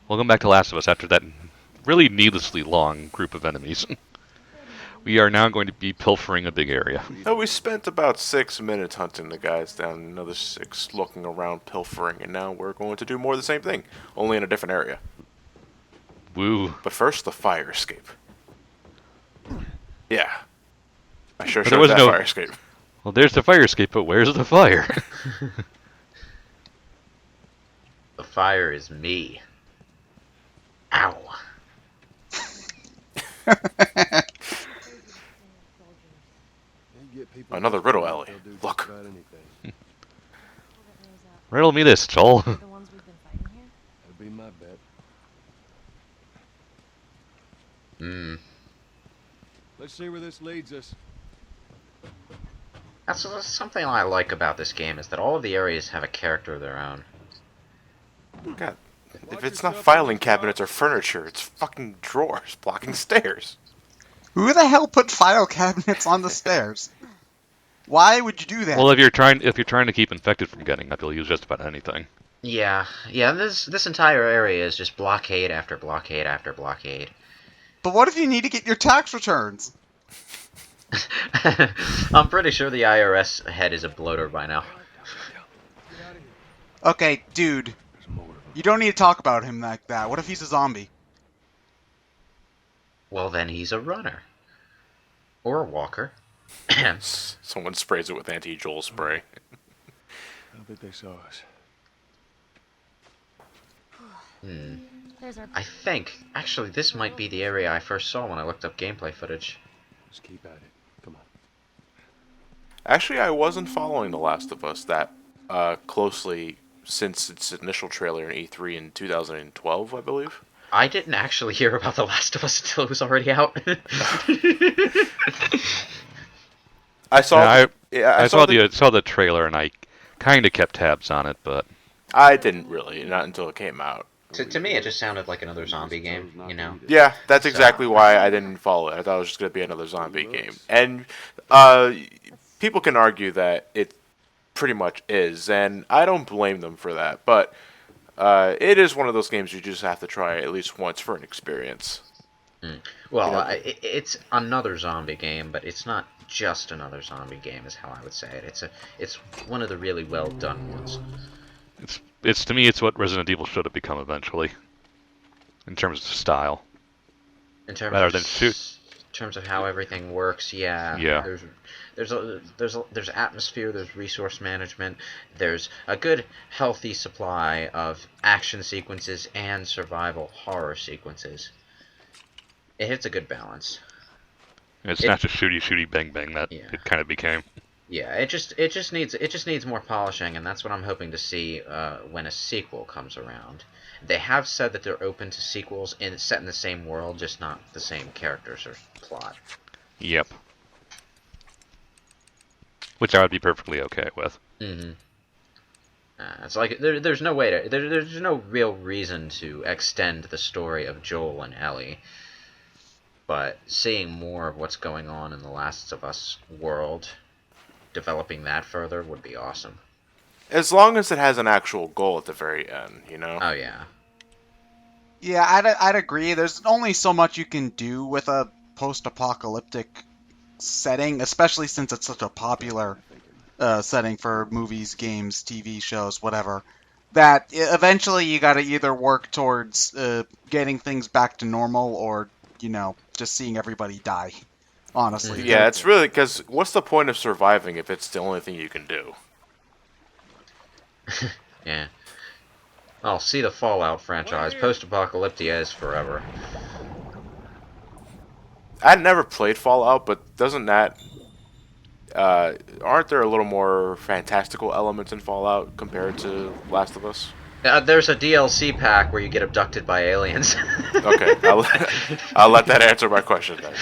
Welcome back to Last of Us after that really needlessly long group of enemies. We are now going to be pilfering a big area. So we spent about 6 minutes hunting the guys down, another 6 looking around, pilfering, and now we're going to do more of the same thing, only in a different area. Woo. But first, the fire escape. Yeah. I sure But there showed was that no... fire escape. Well, there's the fire escape, but where's the fire? The fire is me. Ow. Another riddle, Ellie. Look. Riddle me this, Joel. The ones we've been fighting here? That'd be my bet. Let's see where this leads us. That's something I like about this game, is that all of the areas have a character of their own. God, if it's not filing cabinets or furniture, it's fucking drawers blocking stairs. Who the hell put file cabinets on the stairs? Why would you do that? Well, if you're trying to keep infected from getting up, you'll use just about anything. Yeah. This entire area is just blockade after blockade after blockade. But what if you need to get your tax returns? I'm pretty sure the IRS head is a bloater by now. Okay, dude. You don't need to talk about him like that. What if he's a zombie? Well, then he's a runner. Or a walker. Someone sprays it with anti-Joel spray. I don't think they saw us. There's our... I think, actually, this might be the area I first saw when I looked up gameplay footage. Just keep at it. Come on. Actually, I wasn't following The Last of Us that closely since its initial trailer in E3 in 2012, I believe. I didn't actually hear about The Last of Us until it was already out. I saw. I saw the trailer and I kind of kept tabs on it, but I didn't really, not until it came out. To me, it just sounded like another zombie game, you know? Yeah, that's exactly why I didn't follow it. I thought it was just going to be another zombie game. And people can argue that it pretty much is, and I don't blame them for that. But it is one of those games you just have to try at least once for an experience. Well, You know? it's another zombie game, but it's not just another zombie game, is how I would say it. It's one of the really well done ones. it's to me it's what Resident Evil should have become eventually, in terms of style. In terms Rather of than shoot. in terms of how everything works, yeah. Yeah. There's atmosphere, there's resource management, there's a good healthy supply of action sequences and survival horror sequences. It hits a good balance. It's not just shooty bang bang that Yeah. it kind of became. Yeah, it just needs more polishing, and that's what I'm hoping to see when a sequel comes around. They have said that they're open to sequels set in the same world, just not the same characters or plot. Yep. Which I would be perfectly okay with. Mm-hmm. It's like there's no way to there's no real reason to extend the story of Joel and Ellie. But seeing more of what's going on in the Last of Us world, developing that further would be awesome. As long as it has an actual goal at the very end, you know? Oh yeah. Yeah, I'd agree. There's only so much you can do with a post-apocalyptic setting, especially since it's such a popular setting for movies, games, TV shows, whatever. That eventually you got to either work towards getting things back to normal or, just seeing everybody die. Honestly. Yeah, it's really because what's the point of surviving if it's the only thing you can do? Yeah. I'll see the Fallout franchise. Post-apocalyptia is forever. I never played Fallout, but doesn't that aren't there a little more fantastical elements in Fallout compared to Last of Us? There's a DLC pack where you get abducted by aliens. Okay, I'll let that answer my question then.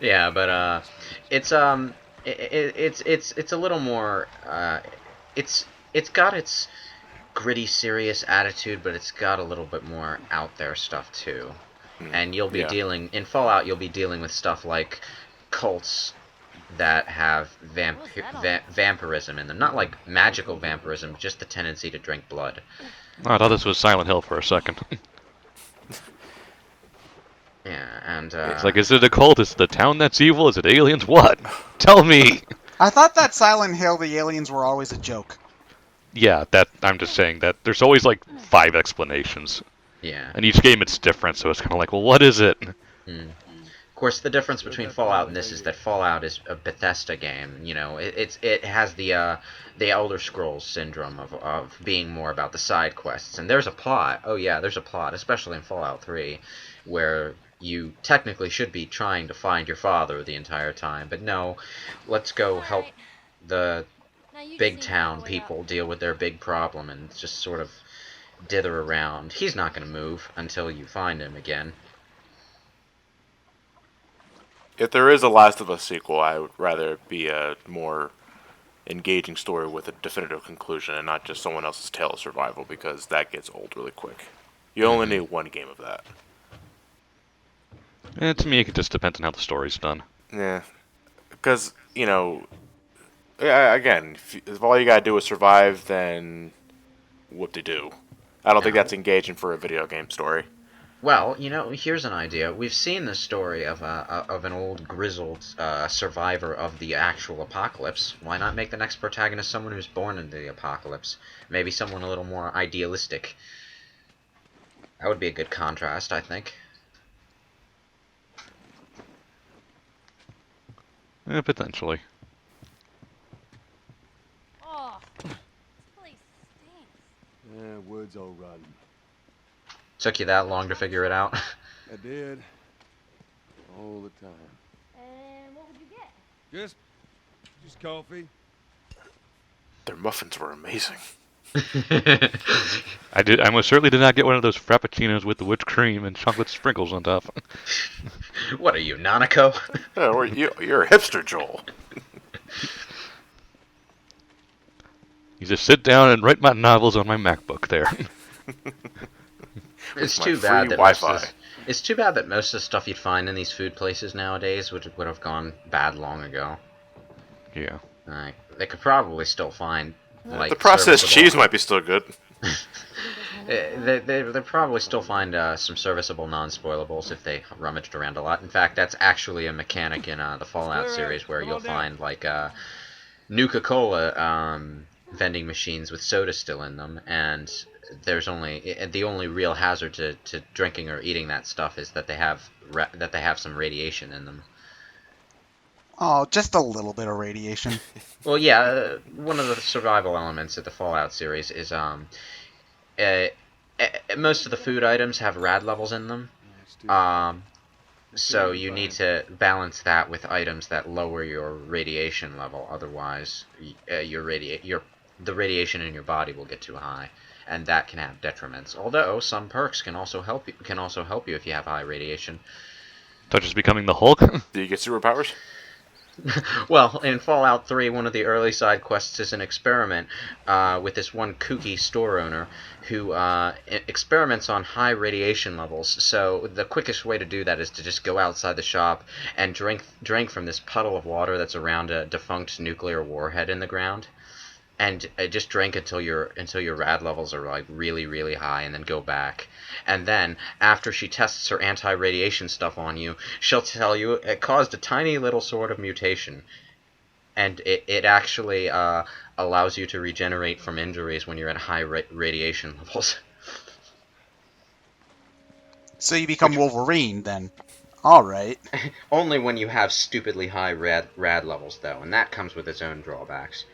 Yeah, but it's a little more. It's got its gritty, serious attitude, but it's got a little bit more out there stuff too. And you'll be dealing in Fallout. You'll be dealing with stuff like cults that have vampirism in them. Not like magical vampirism, just the tendency to drink blood. Oh, I thought this was Silent Hill for a second. Yeah, and It's like, is it a cult? Is it the town that's evil? Is it aliens? What? Tell me! I thought that Silent Hill, the aliens were always a joke. Yeah, I'm just saying that there's always like 5 explanations. yeah. And each game it's different, so it's kind of like, well, what is it? Of course, the difference between Fallout and this is that Fallout is a Bethesda game. You know, it has the Elder Scrolls syndrome of being more about the side quests. And there's a plot. Oh yeah, there's a plot, especially in Fallout 3, where you technically should be trying to find your father the entire time. But no, let's go help Alright. the Now you just big need to town follow it people up. deal with their big problem and just sort of dither around. He's not going to move until you find him again. If there is a Last of Us sequel, I would rather it be a more engaging story with a definitive conclusion and not just someone else's tale of survival, because that gets old really quick. You only need one game of that. And to me, it just depends on how the story's done. Yeah, because yeah, again, if all you gotta do is survive, then whoop-de-doo. I don't think No. that's engaging for a video game story. Well, here's an idea. We've seen the story of an old grizzled survivor of the actual apocalypse. Why not make the next protagonist someone who's born into the apocalypse? Maybe someone a little more idealistic. That would be a good contrast, I think. Potentially. Oh, this place stinks. Yeah, wood's all rotten. Took you that long to figure it out? I did. All the time. And what would you get? Just coffee. Their muffins were amazing. I most certainly did not get one of those frappuccinos with the whipped cream and chocolate sprinkles on top. What are you, Nanako? Yeah, well, you're a hipster, Joel. You just sit down and write my novels on my MacBook there. It's my too free bad that most of Wi-Fi. it's too bad that most of the stuff you'd find in these food places nowadays would have gone bad long ago. Yeah. Like, they could probably still find like The processed serviceable- cheese might be still good. They probably still find some serviceable non-spoilables if they rummaged around a lot. In fact, that's actually a mechanic in the Fallout series where you'll find like Nuka-Cola vending machines with soda still in them, and the only real hazard to drinking or eating that stuff is that they have some radiation in them. Oh, just a little bit of radiation. Well, yeah, one of the survival elements of the Fallout series is most of the food items have rad levels in them. So you need to balance that with items that lower your radiation level. Otherwise, the radiation in your body will get too high, and that can have detriments. Although some perks can also help you if you have high radiation. Such as becoming the Hulk. Do you get superpowers? Well, in Fallout 3, one of the early side quests is an experiment with this one kooky store owner who experiments on high radiation levels. So the quickest way to do that is to just go outside the shop and drink from this puddle of water that's around a defunct nuclear warhead in the ground. And just drink until your rad levels are like really, really high, and then go back. And then after she tests her anti-radiation stuff on you, she'll tell you it caused a tiny little sort of mutation, and it actually allows you to regenerate from injuries when you're at high radiation levels. So you become Wolverine then. Alright. Only when you have stupidly high rad levels, though, and that comes with its own drawbacks.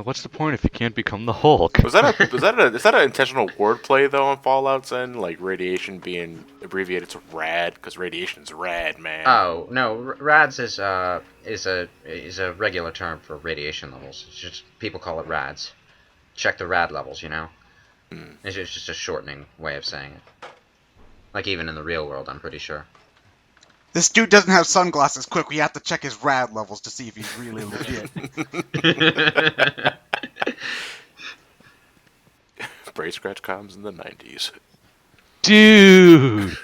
What's the point if you can't become the Hulk? Is that an intentional wordplay though on Fallout's end, like radiation being abbreviated to rad because radiation's rad, man. Oh no, rads is a regular term for radiation levels. It's just people call it rads. Check the rad levels, It's just a shortening way of saying it. Like even in the real world, I'm pretty sure. This dude doesn't have sunglasses. Quick, we have to check his rad levels to see if he's really legit. Brain scratch comms in the 90s. Dude!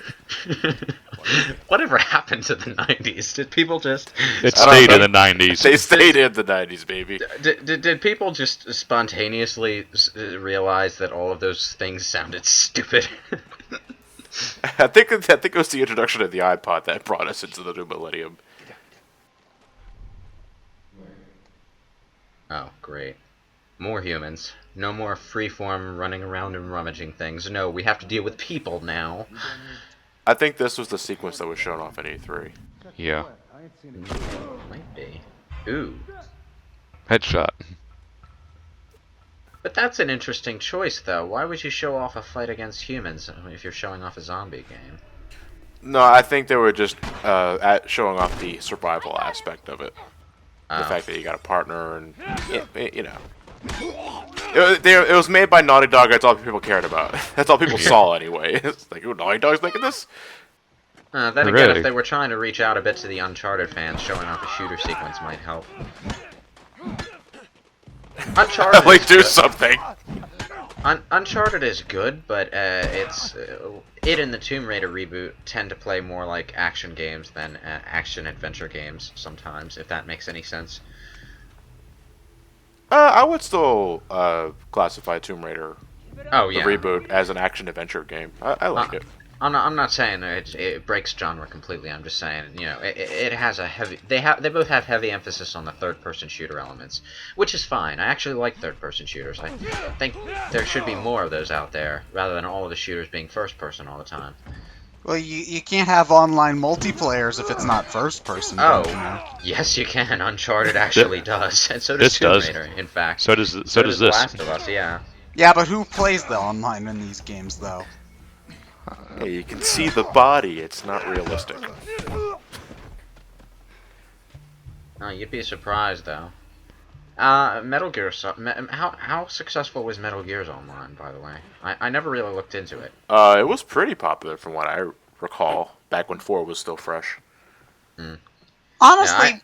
Whatever happened to the 90s? Did people just... It I don't stayed in know. the 90s. They stayed in the 90s, baby. Did people just spontaneously realize that all of those things sounded stupid? I think it was the introduction of the iPod that brought us into the new millennium. Oh, great. More humans. No more freeform running around and rummaging things. No, we have to deal with people now. I think this was the sequence that was shown off in E3. Yeah. Might be. Ooh. Headshot. But that's an interesting choice, though. Why would you show off a fight against humans if you're showing off a zombie game? No, I think they were just showing off the survival aspect of it. The Oh. fact that you got a partner and, you know. It was made by Naughty Dog, that's all people cared about. That's all people saw anyway. It's like, ooh, Naughty Dog's making this? Then again, Really? if they were trying to reach out a bit to the Uncharted fans, showing off a shooter sequence might help. Uncharted Like, is do good. something. Uncharted is good, but it and the Tomb Raider reboot tend to play more like action games than action-adventure games sometimes, if that makes any sense. I would still classify Tomb Raider, Oh, the yeah. reboot, as an action-adventure game. I like it. I'm not saying that it breaks genre completely. I'm just saying, you know, it has a heavy. They both have heavy emphasis on the third-person shooter elements, which is fine. I actually like third-person shooters. I think there should be more of those out there, rather than all of the shooters being first-person all the time. Well, you can't have online multiplayers if it's not first person. Oh, don't you know? yes, you can. Uncharted actually does, and so does This Tomb does. Raider. In fact, So does does this. Last of Us. Yeah. Yeah, but who plays the online in these games though? Hey, you can see the body. It's not realistic. Oh, you'd be surprised though. Metal Gear. How successful was Metal Gear's Online, by the way? I never really looked into it. It was pretty popular from what I recall, back when 4 was still fresh. Honestly, Yeah,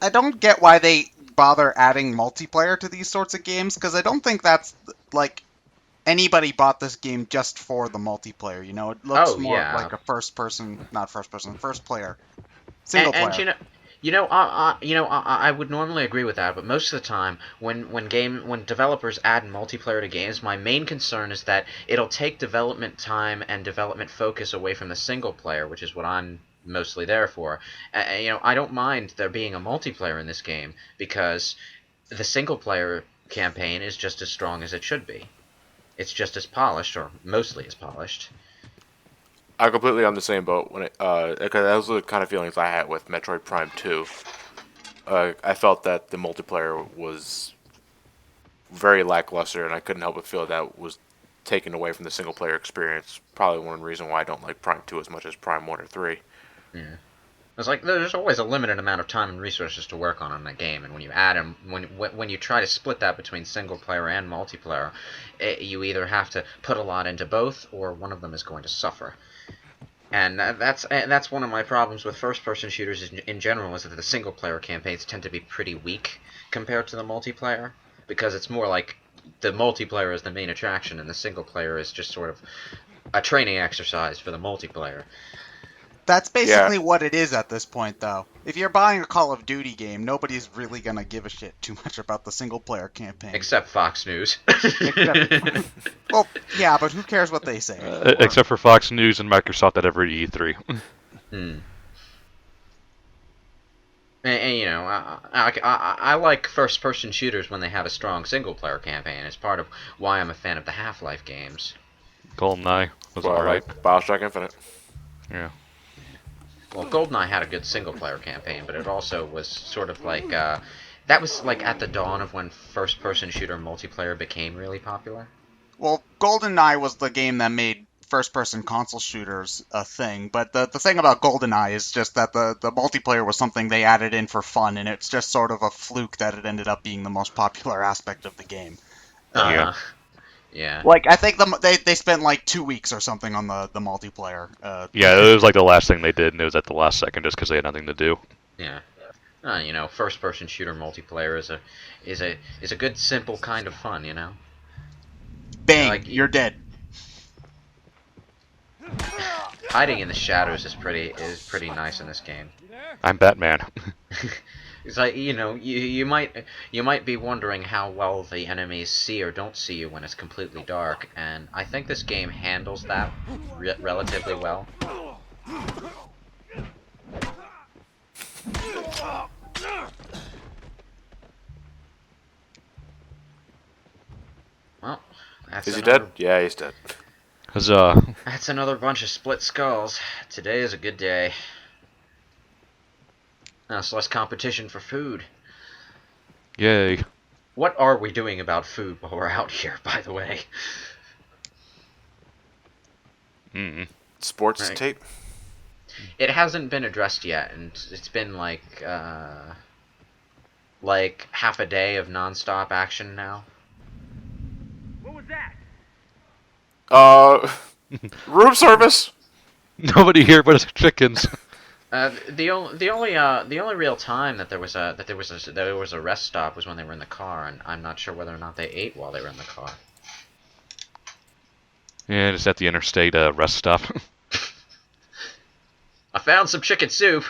I don't get why they bother adding multiplayer to these sorts of games, because I don't think that's like anybody bought this game just for the multiplayer. You know, it looks Oh, more yeah. like a first player, single player. And I would normally agree with that, but most of the time, when developers add multiplayer to games, my main concern is that it'll take development time and development focus away from the single player, which is what I'm mostly there for. I don't mind there being a multiplayer in this game because the single player campaign is just as strong as it should be. It's just as polished, or mostly as polished. I'm completely on the same boat when because those are the kind of feelings I had with Metroid Prime 2. I felt that the multiplayer was very lackluster, and I couldn't help but feel that was taken away from the single player experience. Probably one reason why I don't like Prime 2 as much as Prime 1 or 3. Yeah. It's like there's always a limited amount of time and resources to work on in a game, and when you add them, when you try to split that between single player and multiplayer, you either have to put a lot into both, or one of them is going to suffer. And that's one of my problems with first-person shooters in general, is that the single-player campaigns tend to be pretty weak compared to the multiplayer, because it's more like the multiplayer is the main attraction, and the single-player is just sort of a training exercise for the multiplayer. That's basically what it is at this point, though. If you're buying a Call of Duty game, nobody's really gonna give a shit too much about the single-player campaign. Except Fox News. Well, yeah, but who cares what they say? Except for Fox News and Microsoft at every E3. And you know, I like first-person shooters when they have a strong single-player campaign. It's part of why I'm a fan of the Half-Life games. GoldenEye was Well, alright. like Bioshock Infinite. Yeah. Well, GoldenEye had a good single-player campaign, but it also was sort of like that was like at the dawn of when first-person shooter multiplayer became really popular. Well, GoldenEye was the game that made first-person console shooters a thing, but the thing about GoldenEye is just that the multiplayer was something they added in for fun, and it's just sort of a fluke that it ended up being the most popular aspect of the game. Yeah. Yeah. Like, I think they spent like 2 weeks or something on the multiplayer. Yeah, it was like the last thing they did, and it was at the last second just because they had nothing to do. Yeah. You know, first-person shooter multiplayer is a good simple kind of fun. You know. Bang, like- you're dead. Hiding in the shadows is pretty nice in this game. I'm Batman. It's like, you know, you might be wondering how well the enemies see or don't see you when it's completely dark, and I think this game handles that relatively well. Well, that's Is he another, dead? Yeah, he's dead. Huzzah. That's another bunch of split skulls. Today is a good day. It's less competition for food. Yay. What are we doing about food while we're out here, by the way? Mm. Sports Right. tape? It hasn't been addressed yet, and it's been like half a day of non-stop action now. Room service? Nobody here but us chickens. The only real time that there was a rest stop was when they were in the car, and I'm not sure whether or not they ate while they were in the car. Yeah, just at the interstate rest stop. I found some chicken soup.